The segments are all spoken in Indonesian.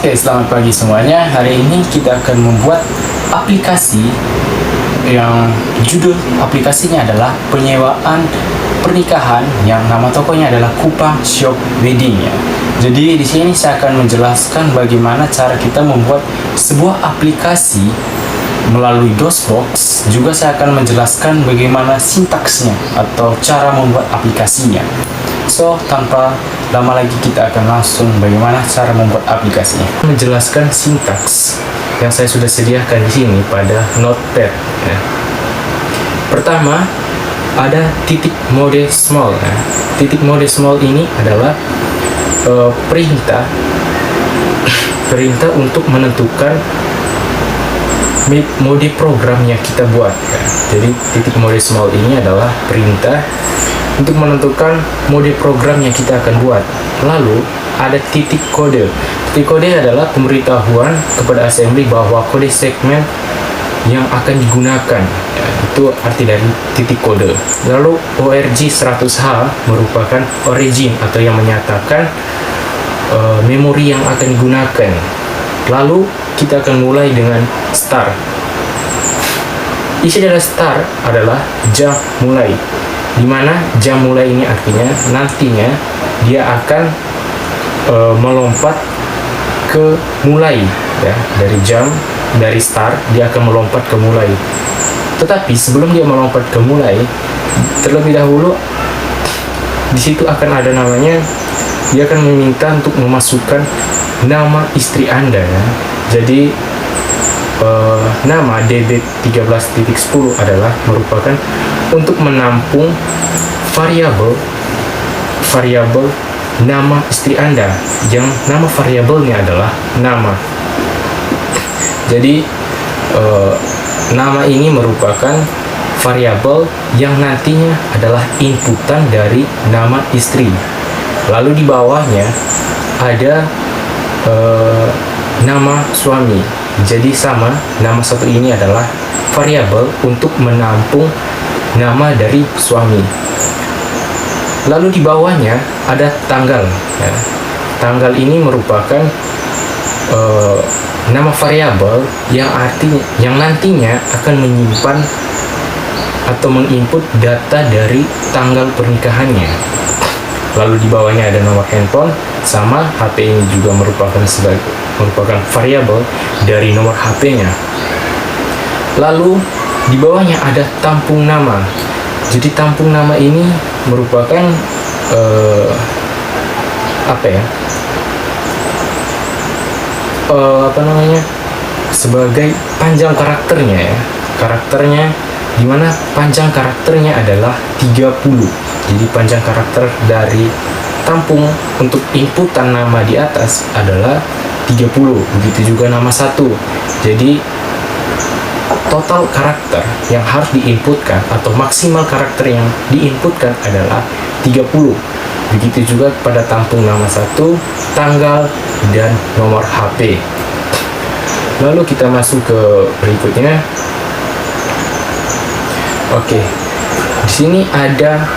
Oke, selamat pagi semuanya. Hari ini kita akan membuat aplikasi yang judul aplikasinya adalah penyewaan pernikahan yang nama tokonya adalah Kupang Shop Wedding ya. Jadi di sini saya akan menjelaskan bagaimana cara kita membuat sebuah aplikasi melalui DOSBox. Juga saya akan menjelaskan bagaimana sintaksnya atau cara membuat aplikasinya. So, tanpa lama lagi kita akan langsung bagaimana cara membuat aplikasinya. Menjelaskan sintaks yang saya sudah sediakan di sini pada Notepad ya. Pertama, ada titik mode small ya. Titik mode small ini adalah perintah untuk menentukan mode program yang kita buat ya. Jadi titik mode small ini adalah perintah untuk menentukan mode program yang kita akan buat. Lalu ada titik kode. Titik kode adalah pemberitahuan kepada assembly bahwa kode segmen yang akan digunakan ya, itu arti dari titik kode. Lalu ORG100H merupakan origin atau yang menyatakan memori yang akan digunakan. Lalu kita akan mulai dengan start. Isi dari start adalah jam mulai, di mana jam mulai ini artinya nantinya dia akan melompat ke mulai ya, dari start dia akan melompat ke mulai. Tetapi sebelum dia melompat ke mulai, terlebih dahulu di situ akan ada namanya, dia akan meminta untuk memasukkan nama istri Anda ya. Jadi nama DB13.10 adalah merupakan untuk menampung variabel nama istri Anda yang nama variabelnya adalah nama. Jadi nama ini merupakan variabel yang nantinya adalah inputan dari nama istri. Lalu di bawahnya ada nama suami. Jadi sama, nama satu ini adalah variabel untuk menampung nama dari suami. Lalu di bawahnya ada tanggal ya. Tanggal ini merupakan nama variabel yang nantinya akan menyimpan atau menginput data dari tanggal pernikahannya. Lalu di bawahnya ada nomor handphone, sama HP ini juga merupakan variabel dari nomor HP-nya. Lalu di bawahnya ada tampung nama. Jadi tampung nama ini merupakan sebagai panjang karakternya ya. Karakternya di mana panjang karakternya adalah 30. Jadi panjang karakter dari tampung untuk inputan nama di atas adalah 30. Begitu juga nama satu. Jadi total karakter yang harus diinputkan atau maksimal karakter yang diinputkan adalah 30. Begitu juga pada tampung nama satu, tanggal, dan nomor HP. Lalu kita masuk ke berikutnya. Oke, di sini ada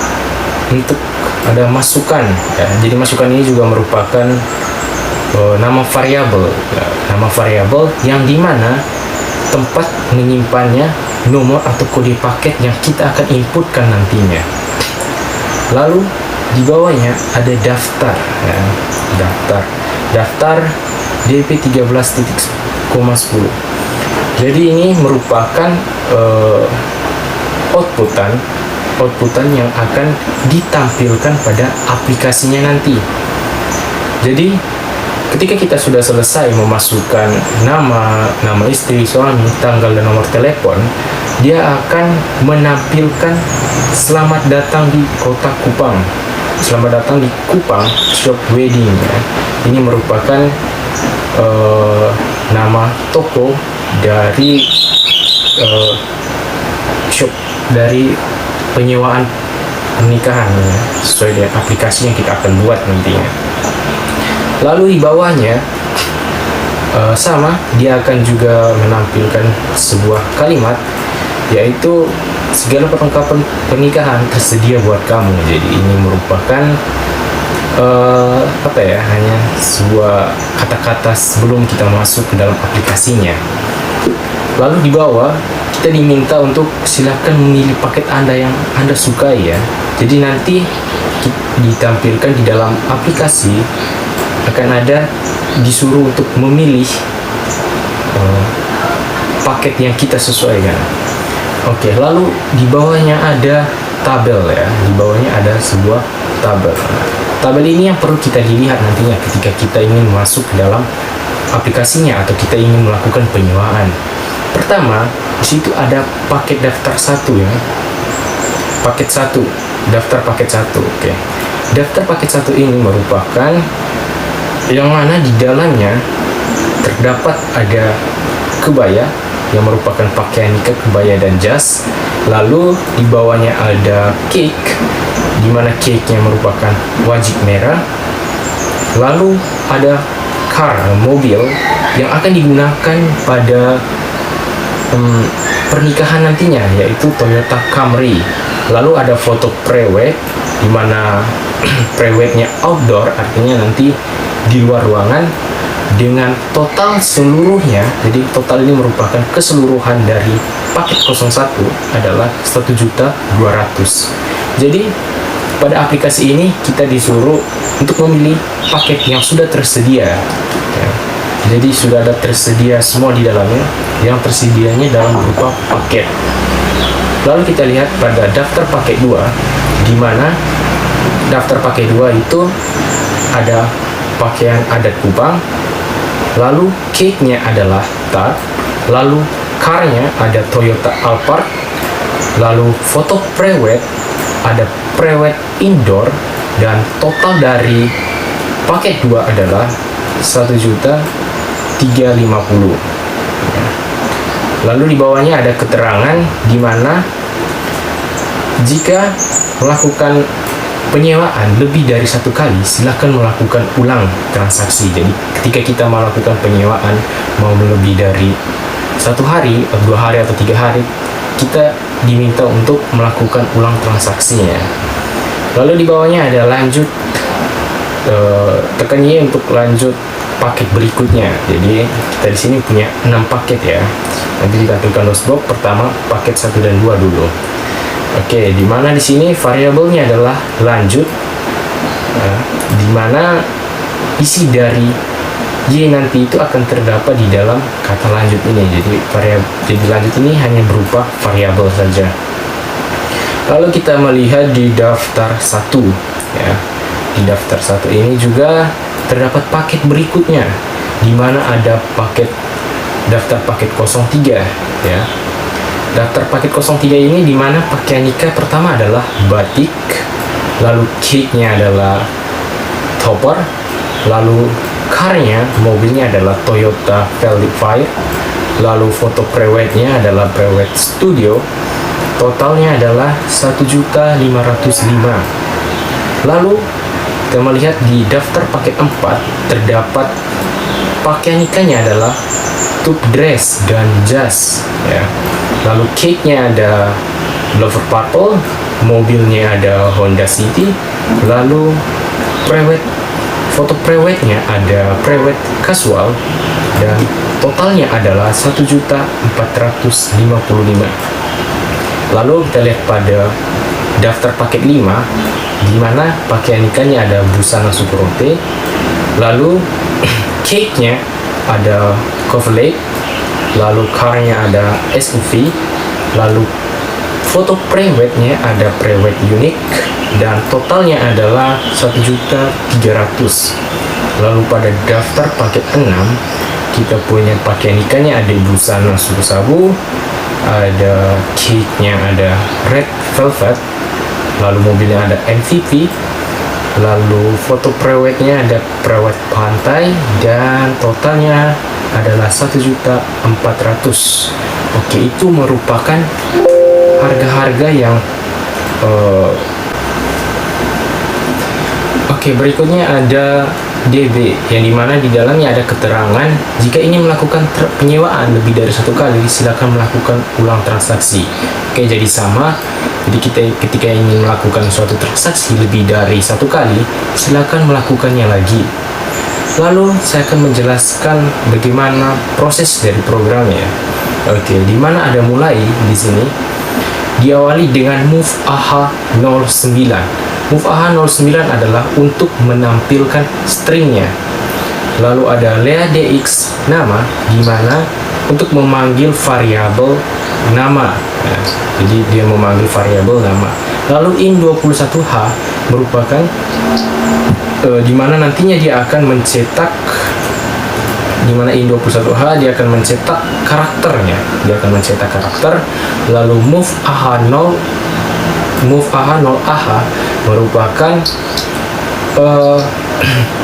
masukan ya. Jadi masukan ini juga merupakan nama variabel ya. Nama variabel yang dimana tempat menyimpannya nomor atau kode paket yang kita akan inputkan nantinya. Lalu di bawahnya ada daftar ya. Daftar DP13.10. Jadi ini merupakan outputan yang akan ditampilkan pada aplikasinya nanti. Jadi ketika kita sudah selesai memasukkan nama istri, suami, tanggal, dan nomor telepon, dia akan menampilkan selamat datang di kota Kupang. Selamat datang di Kupang Shop Wedding ya. Ini merupakan nama toko dari shop dari penyewaan pernikahan ya, sesuai dengan aplikasi yang kita akan buat nantinya. Lalu di bawahnya sama, dia akan juga menampilkan sebuah kalimat, yaitu segala perlengkapan pernikahan tersedia buat kamu. Jadi ini merupakan apa ya, hanya sebuah kata-kata sebelum kita masuk ke dalam aplikasinya. Lalu di bawah kita diminta untuk silakan memilih paket Anda yang Anda sukai ya. Jadi nanti ditampilkan di dalam aplikasi akan ada disuruh untuk memilih paket yang kita sesuaikan. Oke, lalu di bawahnya ada tabel ya. Di bawahnya ada sebuah tabel. Tabel ini yang perlu kita lihat nantinya ketika kita ingin masuk ke dalam aplikasinya atau kita ingin melakukan penyewaan. Pertama, di situ ada paket daftar 1 ya. Paket 1, daftar paket 1. Oke. Daftar paket 1 ini merupakan yang mana di dalamnya terdapat ada kebaya yang merupakan pakaian nikah, kebaya dan jas. Lalu di bawahnya ada cake, di mana cake-nya merupakan wajib merah. Lalu ada car, mobil yang akan digunakan pada pernikahan nantinya, yaitu Toyota Camry. Lalu ada foto prewed, di mana prewednya outdoor, artinya nanti di luar ruangan, dengan total seluruhnya. Jadi total ini merupakan keseluruhan dari paket 01 adalah 1.200.000. Jadi pada aplikasi ini kita disuruh untuk memilih paket yang sudah tersedia ya. Jadi sudah ada tersedia semua di dalamnya, yang tersedianya dalam berupa paket. Lalu kita lihat pada daftar paket 2, di mana daftar paket 2 itu ada pakaian adat Kupang, lalu cake-nya adalah tart, lalu car-nya ada Toyota Alphard, lalu foto prewed ada prewed indoor, dan total dari paket 2 adalah 1.350.000. Lalu di bawahnya ada keterangan di mana jika melakukan penyewaan lebih dari 1 kali, silakan melakukan ulang transaksi. Jadi ketika kita melakukan penyewaan mau lebih dari 1 hari, 2 hari atau 3 hari, kita diminta untuk melakukan ulang transaksinya. Lalu di bawahnya ada lanjut, tekan Y untuk lanjut paket berikutnya. Jadi kita di sini punya 6 paket ya. Nanti ditampilkan dosbox. Pertama paket 1 dan 2 dulu. Oke, di mana di sini variabelnya adalah lanjut, di mana isi dari Y nanti itu akan terdapat di dalam kata lanjut ini. Jadi lanjut ini hanya berupa variabel saja. Lalu kita melihat di daftar 1 ya. Di daftar 1 ini juga terdapat paket berikutnya, di mana ada paket daftar paket 03 ya. Daftar paket 03 ini di mana pakaian nikah pertama adalah batik, lalu cake-nya adalah topper, lalu car-nya, mobilnya adalah Toyota Velvet Fire, lalu foto prewednya adalah prewed studio, totalnya adalah 1.505.000. Lalu kita melihat di daftar paket 4 terdapat pakaian nikahnya adalah top dress dan jas ya. Lalu cake-nya ada Lover Purple, mobilnya ada Honda City, lalu foto prewednya ada prewed casual, dan totalnya adalah 1.455.000. Lalu kita lihat pada daftar paket 5, di mana pakaian nikahnya ada busana Superote, lalu cake-nya ada Coverlet, lalu car-nya ada SUV, lalu foto prewednya ada prewed unique, dan totalnya adalah 1.300.000. Lalu pada daftar paket 6 kita punya pakaian nikahnya ada busana suku sabu, ada cake-nya ada red velvet, lalu mobilnya ada MVP, lalu foto prewednya ada prewed pantai, dan totalnya adalah 1.400.000. Oke, itu merupakan harga-harga yang Oke, berikutnya ada DB, yang dimana di dalamnya ada keterangan jika ingin melakukan penyewaan lebih dari satu kali, silakan melakukan ulang transaksi. Oke, jadi sama. Jadi ketika ingin melakukan suatu transaksi lebih dari satu kali, silakan melakukannya lagi. Lalu saya akan menjelaskan bagaimana proses dari programnya. Oke, dimana ada mulai di sini diawali dengan move AHA 09. Move AHA 09 adalah untuk menampilkan stringnya. Lalu ada leadx nama, di mana untuk memanggil variabel nama. Nah, jadi dia memanggil variabel nama. Lalu in21h merupakan di mana nantinya dia akan mencetak, di mana in21h dia akan mencetak karakternya. Dia akan mencetak karakter. Lalu move AHA 0AH merupakan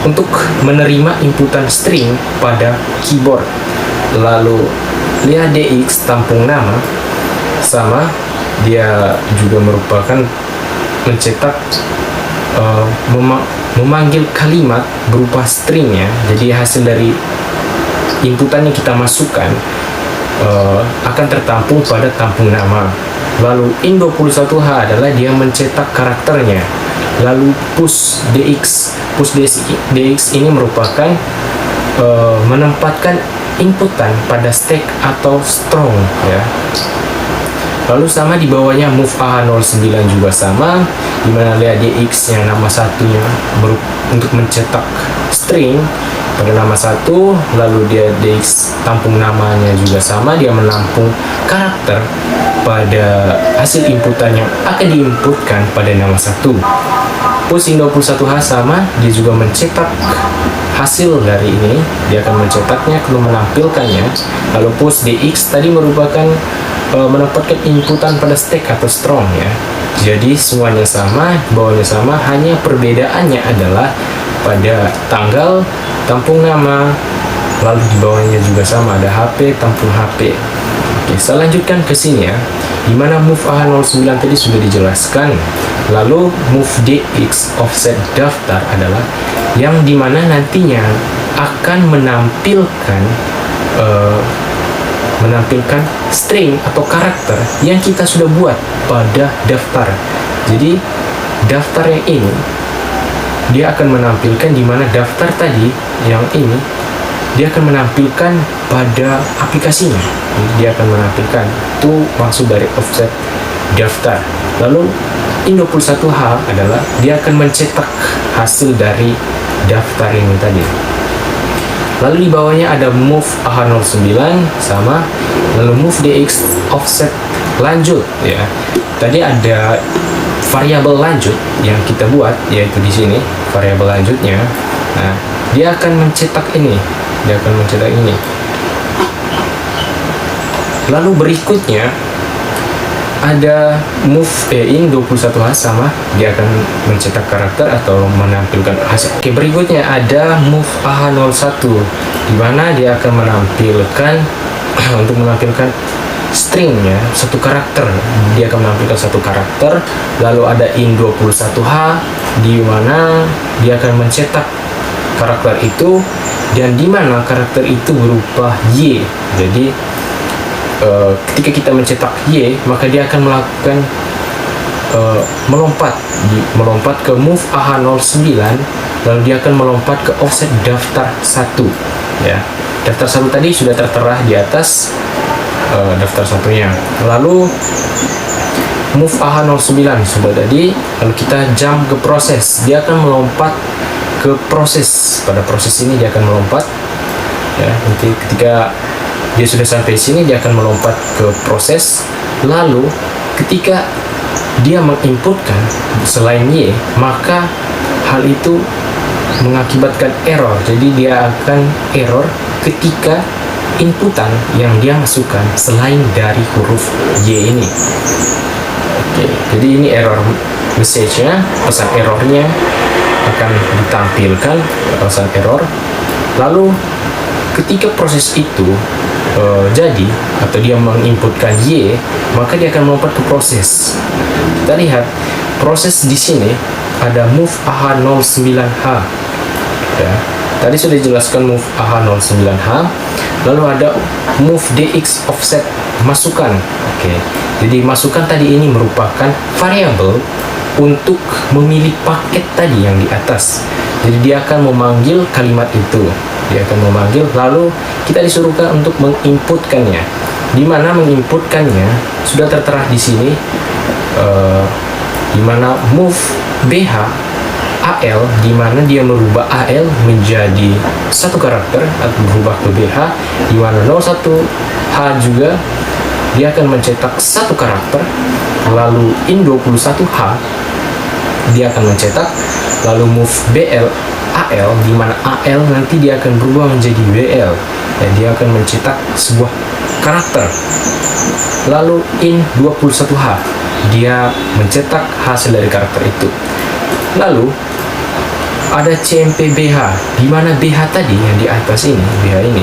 untuk menerima inputan string pada keyboard. Lalu leadx tampung nama sama, dia juga merupakan mencetak memanggil kalimat berupa string ya. Jadi hasil dari inputan yang kita masukkan akan tertampung pada tampung nama. Lalu in21h adalah dia mencetak karakternya. Lalu push dx ini merupakan menempatkan inputan pada stack atau strong ya. Lalu sama di bawahnya move AHA 09 juga sama, di mana leadx yang nama satunya untuk mencetak string pada nama satu, lalu dia dx tampung namanya juga sama, dia menampung karakter pada hasil inputan yang akan diinputkan pada nama satu. Push in21h sama, dia juga mencetak hasil dari ini, dia akan mencetaknya lalu menampilkannya. Lalu push dx tadi merupakan menempatkan inputan pada stack atau strong ya. Jadi semuanya sama, bawahnya sama, hanya perbedaannya adalah pada tanggal tampung nama, lalu di bawahnya juga sama, ada HP tampung HP. Oke, saya lanjutkan ke sini ya, dimana move AHA 09 tadi sudah dijelaskan. Lalu move dx offset daftar adalah yang dimana nantinya akan menampilkan string atau karakter yang kita sudah buat pada daftar. Jadi daftar yang ini dia akan menampilkan, di mana daftar tadi yang ini dia akan menampilkan pada aplikasinya. Dia akan menampilkan, itu maksud dari offset daftar. Lalu in21h adalah dia akan mencetak hasil dari daftar ini tadi. Lalu di bawahnya ada move AHA 09 sama, lalu move dx offset lanjut ya. Tadi ada variabel lanjut yang kita buat, yaitu di sini variabel lanjutnya. Nah, dia akan mencetak ini, Lalu berikutnya ada move in21h sama, dia akan mencetak karakter atau menampilkan hasil. Oke, berikutnya ada move AHA 01, di mana dia akan menampilkan untuk menampilkan stringnya, satu karakter. Dia akan menampilkan satu karakter. Lalu ada in21h, di mana dia akan mencetak karakter itu, dan di mana karakter itu berupa Y. Jadi ketika kita mencetak Y, maka dia akan melakukan melompat ke move AHA 09, lalu dia akan melompat ke offset daftar 1 ya. Daftar 1 tadi sudah tertera di atas daftar satunya. Lalu move AHA 09 sudah tadi, lalu kita jump ke proses, dia akan melompat ke proses. Pada proses ini dia akan melompat ya. Nanti ketika dia sudah sampai sini, dia akan melompat ke proses. Lalu ketika dia menginputkan selain Y, maka hal itu mengakibatkan error. Jadi dia akan error ketika inputan yang dia masukkan selain dari huruf Y ini. Oke, jadi ini error message-nya, pesan errornya akan ditampilkan, pesan error. Lalu ketika proses itu jadi atau dia menginputkan Y, maka dia akan melompat ke proses. Kita lihat proses di sini ada move AHA 09h ya. Tadi sudah dijelaskan move AH09H, lalu ada move DX offset masukan. Oke. Jadi masukan tadi ini merupakan variabel untuk memilih paket tadi yang di atas. Jadi dia akan memanggil kalimat itu. Dia akan memanggil, lalu kita disuruhkan untuk menginputkannya. Di mana menginputkannya sudah tertera di sini, di mana move BH AL, di mana dia merubah AL menjadi satu karakter atau berubah ke BH, di mana 01H juga dia akan mencetak satu karakter, lalu in 21H dia akan mencetak, lalu move BL AL, di mana AL nanti dia akan berubah menjadi BL dan dia akan mencetak sebuah karakter, lalu in 21H dia mencetak hasil dari karakter itu. Lalu ada CMP BH, di mana BH tadi yang di atas ini, BH ini,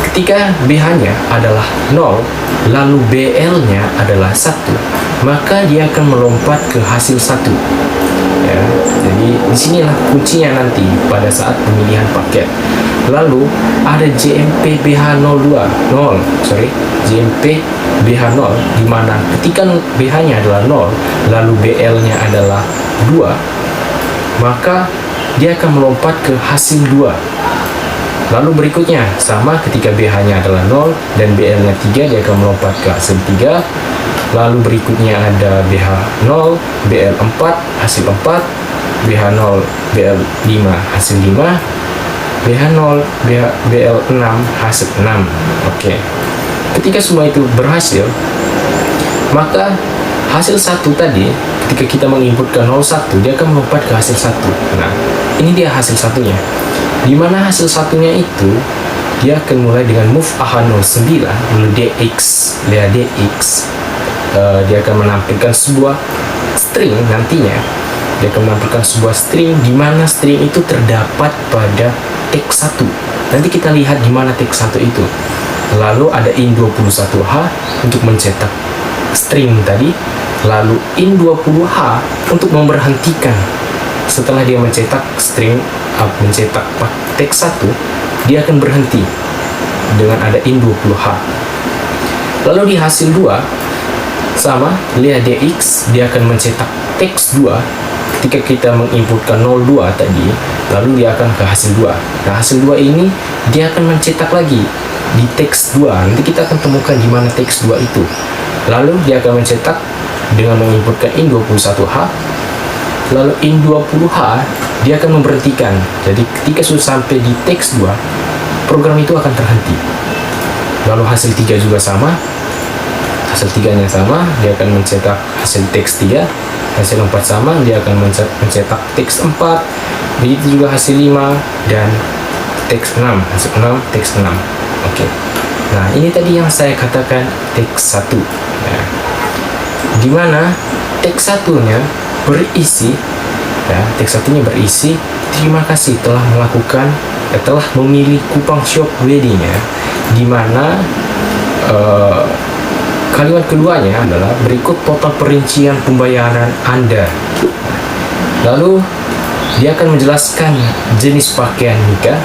ketika BH-nya adalah 0, lalu BL-nya adalah 1, maka dia akan melompat ke hasil 1. Ya, jadi disinilah kuncinya nanti pada saat pemilihan paket. Lalu ada JMP BH02, JMP BH0, di mana ketika BH-nya adalah 0, lalu BL-nya adalah 2, maka dia akan melompat ke hasil 2. Lalu berikutnya sama, ketika BH-nya adalah 0 dan BL-nya 3, dia akan melompat ke hasil 3. Lalu berikutnya ada BH0, BL4 hasil 4, BH0, BL5 hasil 5, BH0, BL6 hasil 6. Oke. Ketika semua itu berhasil, maka hasil 1 tadi, ketika kita menginputkan 01, dia akan melompat ke hasil 1. Nah, ini dia hasil satunya. Di mana hasil satunya itu, dia akan mulai dengan move AH09, lalu DX, lihat DX. Dia akan menampilkan sebuah string nantinya. Dia akan menampilkan sebuah string, di mana string itu terdapat pada teks 1. Nanti kita lihat di mana teks 1 itu. Lalu ada in 21H untuk mencetak string tadi, lalu in 20H untuk memberhentikan. Setelah dia mencetak string, mencetak teks 1, dia akan berhenti dengan ada in 20H. Lalu di hasil 2 sama, lihat DX, dia akan mencetak teks 2. Ketika kita menginputkan 02 tadi, lalu dia akan ke hasil 2. Nah, hasil 2 ini dia akan mencetak lagi di teks 2. Nanti kita akan temukan di mana teks 2 itu. Lalu dia akan mencetak dengan menginputkan in 21H. Lalu in 20H dia akan memberhentikan. Jadi ketika sudah sampai di teks 2, program itu akan terhenti. Lalu hasil 3 juga sama. Hasil 3-nya sama, dia akan mencetak hasil teks 3. Hasil 4 sama, dia akan mencetak teks 4. Begitu juga hasil 5 dan teks 6. Hasil 6, teks 6. Oke. Nah, ini tadi yang saya katakan teks 1. Ya. Dimana teks 1-nya berisi, ya, teks 1-nya berisi, terima kasih telah melakukan, telah memilih kupang shop wedding-nya, dimana kalimat keduanya adalah berikut total perincian pembayaran Anda. Lalu dia akan menjelaskan jenis pakaian nikah.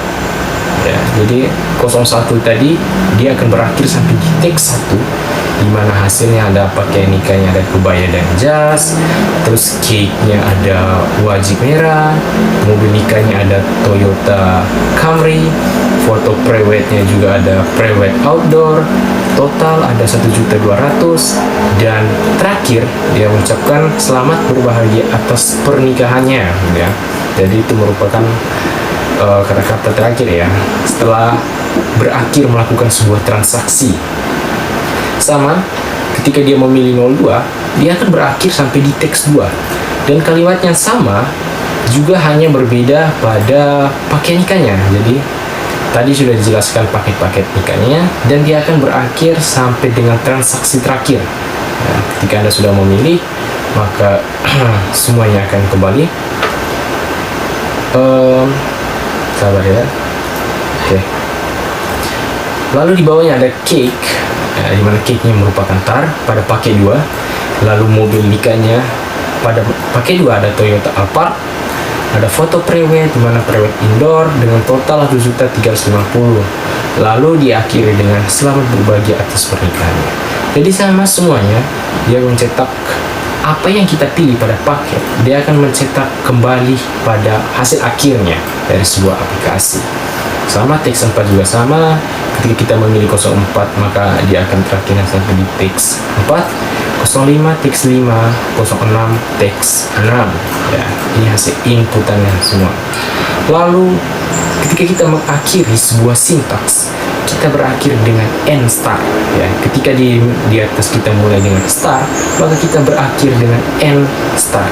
Ya, jadi 01 tadi dia akan berakhir sampai di teks 1, di mana hasilnya ada pakaian nikahnya, ada kebaya dan jas, terus cake-nya ada wajib merah, mobil nikahnya ada Toyota Camry, foto prewed-nya juga ada prewed outdoor, total ada 1.200.000, dan terakhir dia mengucapkan selamat berbahagia atas pernikahannya, ya. Jadi itu merupakan kata-kata terakhir, ya, setelah berakhir melakukan sebuah transaksi. Sama, ketika dia memilih 02, dia akan berakhir sampai di teks 2, dan kalimatnya sama, juga hanya berbeda pada pakaian nikahnya. Jadi tadi sudah dijelaskan paket-paket nikahnya, dan dia akan berakhir sampai dengan transaksi terakhir. Nah, ketika Anda sudah memilih, maka semuanya akan kembali. Sabar ya. Oke. Lalu di bawahnya ada cake, di mana cake-nya merupakan tar pada paket 2. Lalu mobil nikahnya pada paket 2 ada Toyota Alphard. Ada foto prewed, di mana prewed indoor dengan total 2.350. Lalu diakhiri dengan selamat berbahagia atas pernikahannya. Jadi sama semuanya, dia mencetak apa yang kita pilih pada paket, dia akan mencetak kembali pada hasil akhirnya dari sebuah aplikasi. Sama teks 4 juga sama. Ketika kita memilih 04, maka dia akan terakhir sampai di teks 4, 05 teks 5, 06 teks 6 ya. Ini hasil inputannya semua. Lalu ketika kita mengakhiri sebuah sintaks, kita berakhir dengan n star ya. Ketika di atas kita mulai dengan star, maka kita berakhir dengan n star.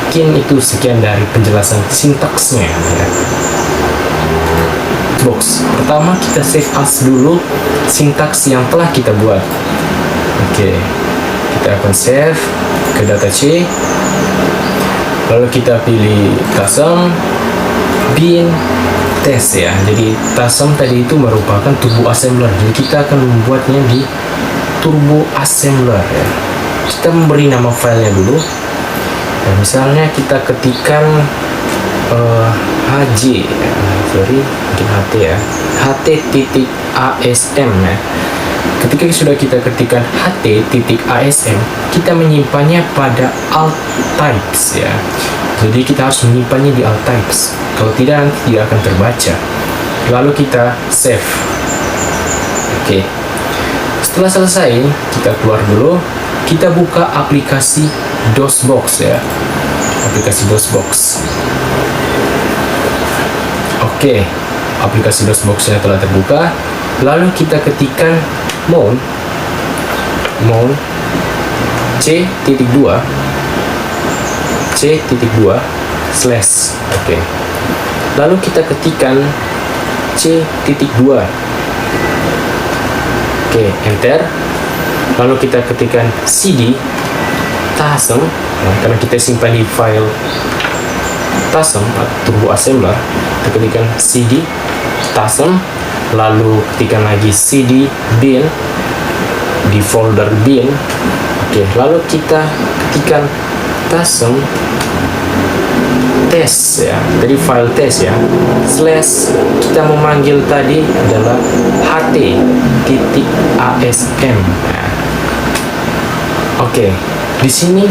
Mungkin itu sekian dari penjelasan sintaksnya ya. Box pertama, kita save as dulu sintaks yang telah kita buat. Oke, kita akan save ke data C, lalu kita pilih tasem bin test ya. Jadi tasem tadi itu merupakan turbo assembler, jadi kita akan membuatnya di turbo assembler ya. Kita memberi nama filenya dulu ya, misalnya kita ketikkan HJ ya. Sorry, mungkin HT ya, ht.asm ya. Ketika sudah kita ketikkan ht.asm, kita menyimpannya pada alt types ya. Jadi kita harus menyimpannya di alt types, kalau tidak nanti tidak akan terbaca. Lalu kita save. Oke, setelah selesai kita keluar dulu, kita buka aplikasi DOSBox ya, aplikasi DOSBox. Oke, aplikasi DOSBox-nya telah terbuka. Lalu kita ketikkan mount c.2 slash. Oke. Lalu kita ketikkan c.2. Oke, enter. Lalu kita ketikkan cd tasem, nah, karena kita simpan di file tasem atau turbo assembler, kita ketikkan cd tasem, lalu ketikkan lagi cd bin di folder bin. Oke, lalu kita ketikkan tasem tes ya, dari file tes ya, slash kita memanggil tadi adalah ht.asm. Nah, oke, di sini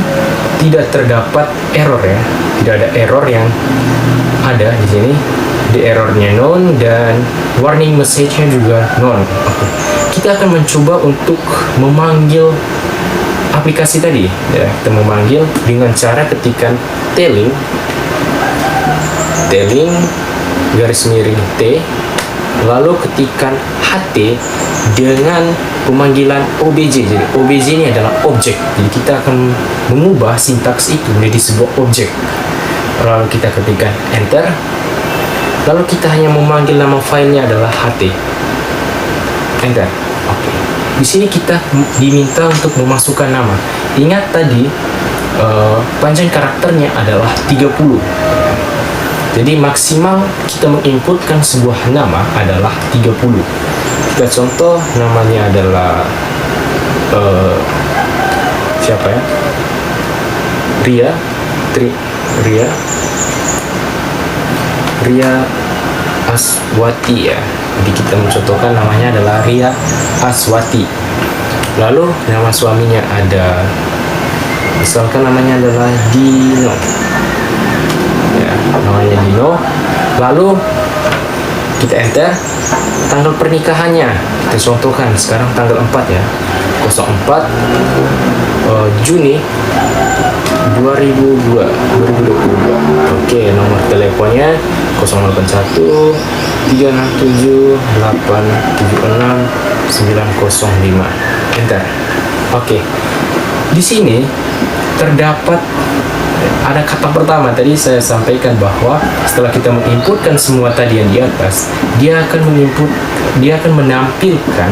tidak terdapat error ya, tidak ada error yang ada di sini. Di errornya none dan warning message-nya juga none. Oke. Kita akan mencoba untuk memanggil aplikasi tadi ya. Kita memanggil dengan cara ketikkan telling garis miring t, lalu ketikkan ht dengan pemanggilan obj. Jadi obj ini adalah objek, jadi kita akan mengubah sintaks itu menjadi sebuah objek. Lalu kita ketikkan enter, lalu kita hanya memanggil nama filenya adalah ht, enter. Oke, di sini kita diminta untuk memasukkan nama. Ingat tadi panjang karakternya adalah 30. Jadi maksimal kita menginputkan sebuah nama adalah 30. Kita contoh, namanya adalah siapa ya? Ria Aswati ya. Jadi kita mencontohkan namanya adalah Ria Aswati. Lalu nama suaminya ada, misalkan namanya adalah Dino ya, namanya Dino. Lalu kita enter tanggal pernikahannya, kita contohkan sekarang tanggal 4 ya, 04 Juni 2022. Oke, nomor teleponnya 081 367 876 905. Enter. Oke. Di sini terdapat ada kata pertama tadi saya sampaikan bahwa setelah kita menginputkan semua tadi yang di atas, dia akan menampilkan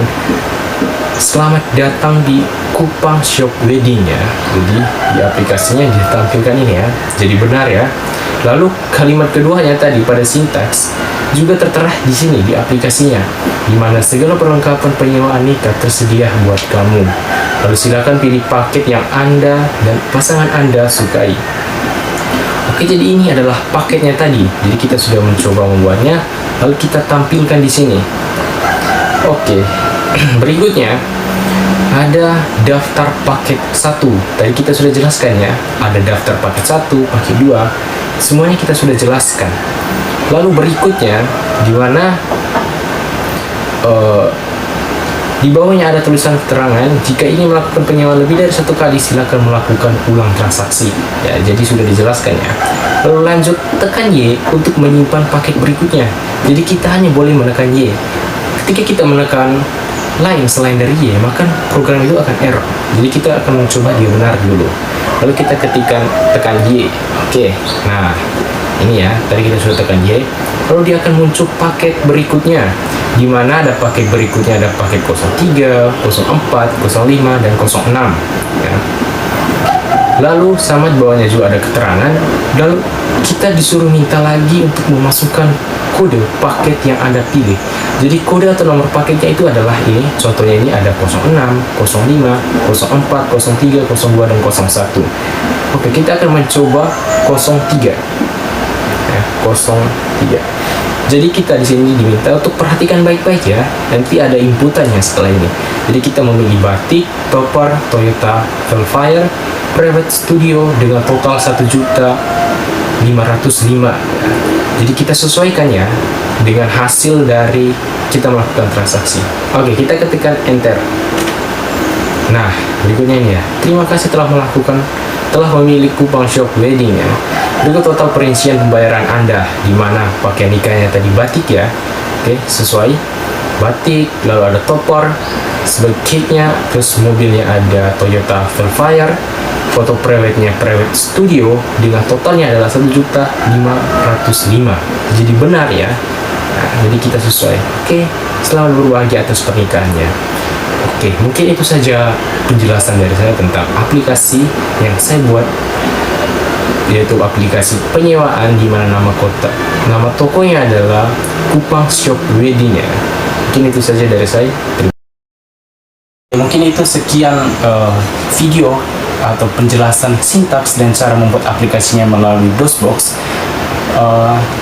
selamat datang di Kupang Shop Wedding ya. Jadi di aplikasinya dia tampilkan ini ya. Jadi benar ya. Lalu kalimat keduanya tadi pada sintaks juga tertera di sini di aplikasinya, di mana segala perlengkapan penyewaan nikah tersedia buat kamu. Lalu silakan pilih paket yang Anda dan pasangan Anda sukai. Oke, Oke, jadi ini adalah paketnya tadi. Jadi kita sudah mencoba membuatnya, lalu kita tampilkan di sini. Oke, berikutnya ada daftar paket 1. Tadi kita sudah jelaskan ya, ada daftar paket 1, paket 2, semuanya kita sudah jelaskan. Lalu berikutnya, di mana di bawahnya ada tulisan keterangan, jika ingin melakukan penyewaan lebih dari 1 kali, silakan melakukan ulang transaksi. Ya, jadi sudah dijelaskan ya. Lalu lanjut, tekan Y untuk menyimpan paket berikutnya. Jadi kita hanya boleh menekan Y. Ketika kita menekan lain selain dari Y, maka program itu akan error. Jadi kita akan mencoba dia benar dulu. Lalu kita tekan Y. Oke, nah ini ya, tadi kita sudah tekan Y. Lalu dia akan muncul paket berikutnya, di mana ada paket berikutnya, ada paket 03, 04, 05, dan 06 ya. Lalu sama di bawahnya juga ada keterangan. Lalu kita disuruh minta lagi untuk memasukkan kode paket yang Anda pilih. Jadi kode atau nomor paketnya itu adalah ini. Contohnya ini ada 06, 05, 04, 03, 02, dan 01. Oke, kita akan mencoba 03 ya, 03. Jadi kita di sini diminta untuk perhatikan baik-baik ya. Nanti ada inputannya setelah ini. Jadi kita memilih batik, topper, Toyota Velfire, Private Studio dengan total 1.505.000. Jadi kita sesuaikan ya dengan hasil dari kita melakukan transaksi. Oke, kita ketikkan enter. Nah, berikutnya ini ya. Terima kasih telah memilih kupang shop wedding ya. Berikut total perincian pembayaran Anda, di mana pakaian nikahnya tadi batik ya. Oke, sesuai batik, lalu ada topper sebagai cake-nya, terus mobilnya ada Toyota Velfire, foto private-nya Private Studio dengan totalnya adalah 1.505.000. Jadi benar ya. Nah, jadi kita sesuai. Oke, selamat berbahagia atas pernikahannya. Oke, mungkin itu saja penjelasan dari saya tentang aplikasi yang saya buat, yaitu aplikasi penyewaan di mana nama tokonya adalah Kupang Shop Wedding ya. Mungkin itu saja dari saya. Mungkin itu sekian video atau penjelasan sintaks dan cara membuat aplikasinya melalui DOSBox.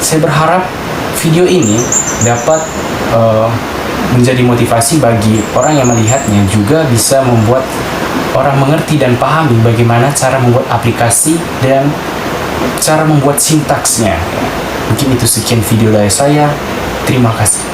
Saya berharap video ini dapat menjadi motivasi bagi orang yang melihatnya, juga bisa membuat orang mengerti dan pahami bagaimana cara membuat aplikasi dan cara membuat sintaksnya. Mungkin itu sekian video dari saya. Terima kasih.